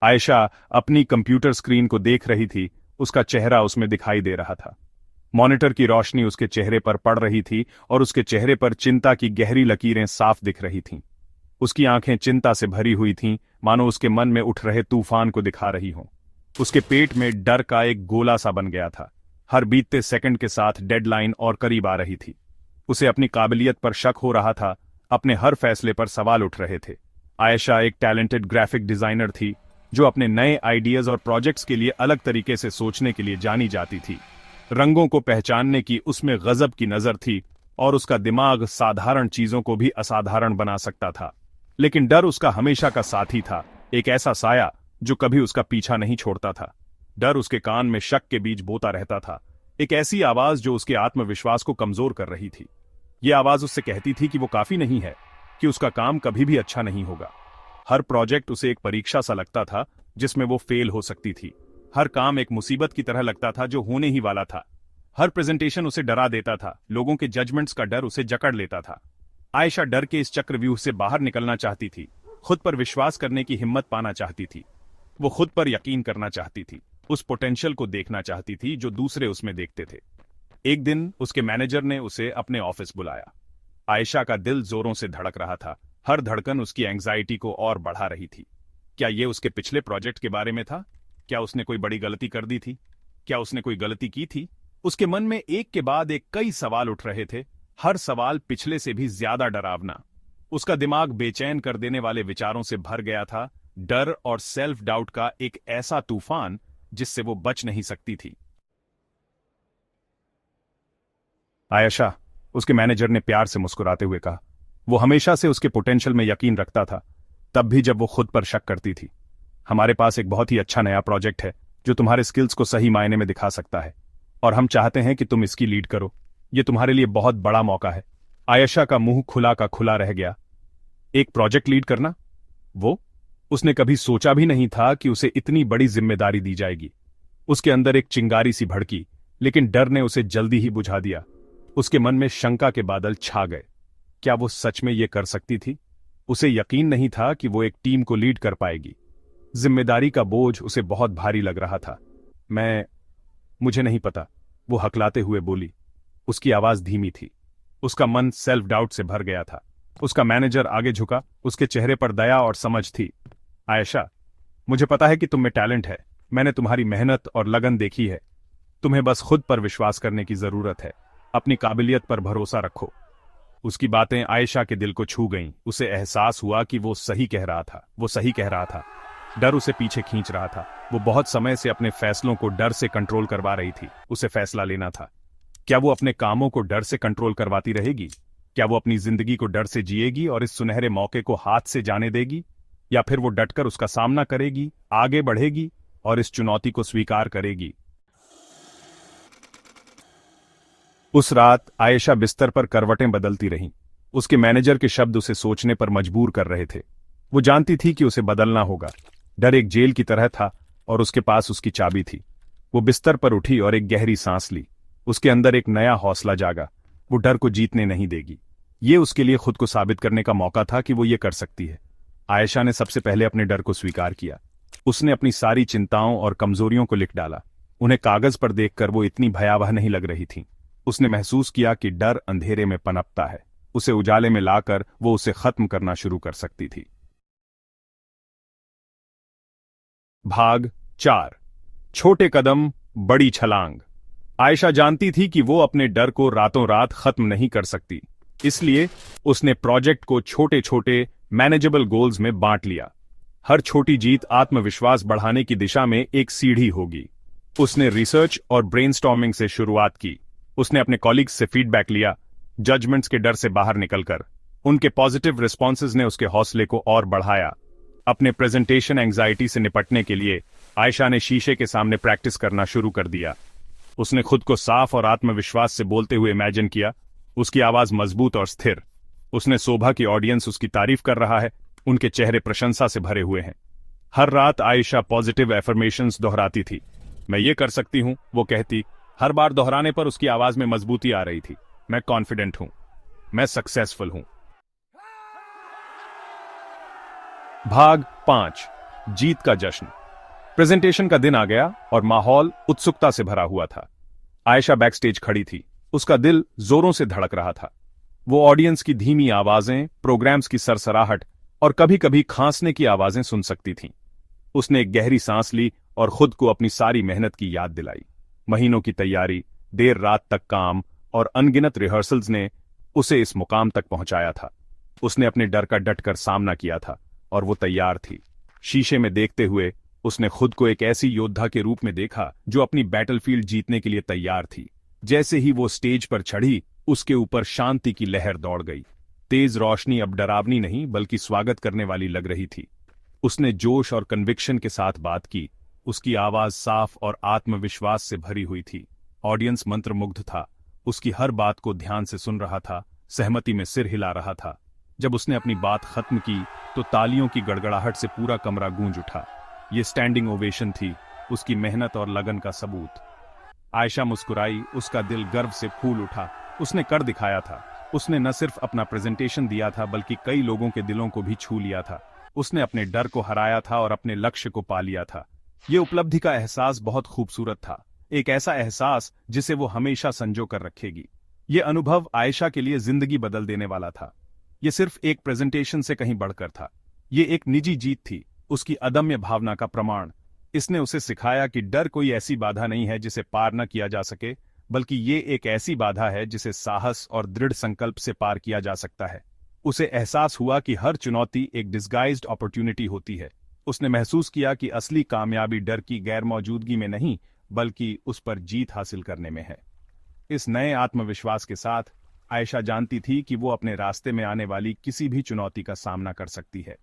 आयशा अपनी computer screen को देख रही थी। उसका चेहरा उसमें दिखाई दे रहा था। मॉनिटर की रोशनी उसके चेहरे पर पड़ रही थी और उसके चेहरे पर चिंता की गहरी लकीरें साफ दिख रही थीं। उसकी आंखें चिंता से भरी हुई थीं, मानो उसके मन में उठ रहे तूफान को दिखा रही हों। उसके पेट में डर का एक गोला सा बन गया था। हर बीतते सेकंड के साथ डेडलाइन और करीब आ रही थी। उसे अपनी काबिलियत पर शक हो रहा था। अपने हर फैसले पर सवाल उठ रहे थे। आयशा एक टैलेंटेड ग्राफिक डिजाइनर थी, जो अपने नए आइडियाज और प्रोजेक्ट्स के लिए अलग तरीके से सोचने के लिए जानी जाती थी। रंगों को पहचानने की उसमें गजब की नजर थी और उसका दिमाग साधारण चीजों को भी असाधारण बना सकता था। लेकिन डर उसका हमेशा का साथी था, एक ऐसा साया जो कभी उसका पीछा नहीं छोड़ता था। डर उसके कान में शक के बीज बोता रहता था, एक ऐसी आवाज जो उसके आत्मविश्वास को कमजोर कर रही थी। यह आवाज उससे कहती थी कि वो काफी नहीं है, कि उसका काम कभी भी अच्छा नहीं होगा। हर प्रोजेक्ट उसे एक परीक्षा सा लगता था, जिसमें वो फेल हो सकती थी। हर काम एक मुसीबत की तरह लगता था, जो होने ही वाला था। हर प्रेजेंटेशन उसे डरा देता था, लोगों के जजमेंट्स का डर उसे जकड़ लेता था। आयशा डर के इस चक्रव्यूह से बाहर निकलना चाहती थी, खुद पर विश्वास करने की हिम्मत पाना चाहती थी। वो खुद पर यकीन करना चाहती थी, उस पोटेंशियल को देखना चाहती थी जो दूसरे उसमें देखते थे। एक दिन उसके मैनेजर ने उसे अपने ऑफिस बुलाया। आयशा का दिल जोरों से धड़क रहा था, हर धड़कन उसकी एंग्जाइटी को और बढ़ा रही थी। क्या ये उसके पिछले प्रोजेक्ट के बारे में था? क्या उसने कोई बड़ी गलती कर दी थी? क्या उसने कोई गलती की थी? उसके मन में एक के बाद एक कई सवाल उठ रहे थे, हर सवाल पिछले से भी ज्यादा डरावना। उसका दिमाग बेचैन कर देने वाले विचारों से भर गया था, डर और सेल्फ डाउट का एक ऐसा तूफान जिससे वो बच नहीं सकती थी। आयशा, उसके मैनेजर ने प्यार से मुस्कुराते हुए कहा। वो हमेशा से उसके पोटेंशियल में यकीन रखता था, तब भी जब वो खुद पर शक करती थी। हमारे पास एक बहुत ही अच्छा नया प्रोजेक्ट है जो तुम्हारे स्किल्स को सही मायने में दिखा सकता है, और हम चाहते हैं कि तुम इसकी लीड करो। ये तुम्हारे लिए बहुत बड़ा मौका है। आयशा का मुंह खुला का खुला रह गया। एक प्रोजेक्ट लीड करना? वो उसने कभी सोचा भी नहीं था कि उसे इतनी बड़ी जिम्मेदारी दी जाएगी। उसके अंदर एक चिंगारी सी भड़की, लेकिन डर ने उसे जल्दी ही बुझा दिया। उसके मन में शंका के बादल छा गए। क्या वो सच में ये कर सकती थी? उसे यकीन नहीं था कि वो एक टीम को लीड कर पाएगी। जिम्मेदारी का बोझ उसे बहुत भारी लग रहा था। मुझे नहीं पता, वो हकलाते हुए बोली। उसकी आवाज धीमी थी। उसका मन सेल्फ डाउट से भर गया था। उसका मैनेजर आगे झुका, उसके चेहरे पर दया और समझ थी। आयशा, मुझे पता है कि तुम में टैलेंट है। मैंने तुम्हारी मेहनत और लगन देखी है। तुम्हें बस खुद पर विश्वास करने की जरूरत है। अपनी काबिलियत पर भरोसा रखो। उसकी बातें आयशा के दिल को छू गईं। उसे एहसास हुआ कि वो सही कह रहा था। डर उसे पीछे खींच रहा था। वो बहुत समय से अपने फैसलों को डर से कंट्रोल करवा रही थी। उसे फैसला लेना था। क्या वो अपने कामों को डर से कंट्रोल करवाती रहेगी? क्या वो अपनी जिंदगी को डर से जिएगी और इस सुनहरे मौके को हाथ से जाने देगी? या फिर वो डटकर उसका सामना करेगी, आगे बढ़ेगी और इस चुनौती को स्वीकार करेगी? उस रात आयशा बिस्तर पर करवटें बदलती रहीं। उसके मैनेजर के शब्द उसे सोचने पर मजबूर कर रहे थे। वो जानती थी कि उसे बदलना होगा। डर एक जेल की तरह था और उसके पास उसकी चाबी थी। वो बिस्तर पर उठी और एक गहरी सांस ली। उसके अंदर एक नया हौसला जागा। वो डर को जीतने नहीं देगी। ये उसके लिए खुद को साबित करने का मौका था कि वो ये कर सकती है। आयशा ने सबसे पहले अपने डर को स्वीकार किया। उसने अपनी सारी चिंताओं और कमजोरियों को लिख डाला। उन्हें कागज पर देखकर वो इतनी भयावह नहीं लग रही थीं। उसने महसूस किया कि डर अंधेरे में पनपता है। उसे उजाले में लाकर वो उसे खत्म करना शुरू कर सकती थी। भाग 4। छोटे कदम, बड़ी छलांग। आयशा जानती थी कि वो अपने डर को रातों रात खत्म नहीं कर सकती। इसलिए उसने प्रोजेक्ट को छोटे छोटे मैनेजेबल गोल्स में बांट लिया। हर छोटी जीत आत्मविश्वास बढ़ाने की दिशा में एक सीढ़ी होगी। उसने रिसर्च और ब्रेनस्टॉर्मिंग से शुरुआत की। उसने अपने कॉलीग्स से फीडबैक लिया, जजमेंट्स के डर से बाहर निकलकर। उनके पॉजिटिव रिस्पॉन्सेज ने उसके हौसले को और बढ़ाया। अपने प्रेजेंटेशन एंग्जाइटी से निपटने के लिए आयशा ने शीशे के सामने प्रैक्टिस करना शुरू कर दिया। उसने खुद को साफ और आत्मविश्वास से बोलते हुए इमेजिन किया। उसकी आवाज मजबूत और स्थिर। उसने शोभा की ऑडियंस उसकी तारीफ कर रहा है, उनके चेहरे प्रशंसा से भरे हुए हैं। हर रात आयशा पॉजिटिव एफर्मेशंस दोहराती थी। मैं ये कर सकती हूं, वो कहती। हर बार दोहराने पर उसकी आवाज में मजबूती आ रही थी। मैं कॉन्फिडेंट हूं, मैं सक्सेसफुल हूं। भाग 5। जीत का जश्न। प्रेजेंटेशन का दिन आ गया और माहौल उत्सुकता से भरा हुआ था। आयशा बैकस्टेज खड़ी थी, उसका दिल जोरों से धड़क रहा था। वो ऑडियंस की धीमी आवाजें, प्रोग्राम्स की सरसराहट और कभी-कभी खांसने की आवाजें सुन सकती थीं। उसने एक गहरी सांस ली और खुद को अपनी सारी मेहनत की याद दिलाई। महीनों की तैयारी, देर रात तक काम और अनगिनत रिहर्सल्स ने उसे इस मुकाम तक पहुंचाया था। उसने अपने डर का डटकर सामना किया था और वो तैयार थी। शीशे में देखते हुए उसने खुद को एक ऐसी योद्धा के रूप में देखा जो अपनी बैटलफील्ड जीतने के लिए तैयार थी। जैसे ही वो स्टेज पर चढ़ी, उसके ऊपर शांति की लहर दौड़ गई। तेज रोशनी अब डरावनी नहीं बल्कि स्वागत करने वाली लग रही थी। उसने जोश और कन्विक्शन के साथ बात की। उसकी आवाज साफ और आत्मविश्वास से भरी हुई थी। ऑडियंस मंत्रमुग्ध था, उसकी हर बात को ध्यान से सुन रहा था, सहमति में सिर हिला रहा था। जब उसने अपनी बात खत्म की तो तालियों की गड़गड़ाहट से पूरा कमरा गूंज उठा। ये स्टैंडिंग ओवेशन थी, उसकी मेहनत और लगन का सबूत। आयशा मुस्कुराई, उसका दिल गर्व से फूल उठा। उसने कर दिखाया था। उसने न सिर्फ अपना प्रेजेंटेशन दिया था बल्कि कई लोगों के दिलों को भी छू लिया था। उसने अपने डर को हराया था और अपने लक्ष्य को पा लिया था। ये उपलब्धि का एहसास बहुत खूबसूरत था, एक ऐसा एहसास जिसे वो हमेशा संजो कर रखेगी। ये अनुभव आयशा के लिए जिंदगी बदल देने वाला था। ये सिर्फ एक प्रेजेंटेशन से कहीं बढ़कर था। ये एक निजी जीत थी, उसकी अदम्य भावना का प्रमाण। इसने उसे सिखाया कि डर कोई ऐसी बाधा नहीं है जिसे पार न किया जा सके, बल्कि ये एक ऐसी बाधा है जिसे साहस और दृढ़ संकल्प से पार किया जा सकता है। उसे एहसास हुआ कि हर चुनौती एक डिस्गाइज्ड अपॉर्चुनिटी होती है। उसने महसूस किया कि असली कामयाबी डर की गैर मौजूदगी में नहीं बल्कि उस पर जीत हासिल करने में है। इस नए आत्मविश्वास के साथ आयशा जानती थी कि वो अपने रास्ते में आने वाली किसी भी चुनौती का सामना कर सकती है।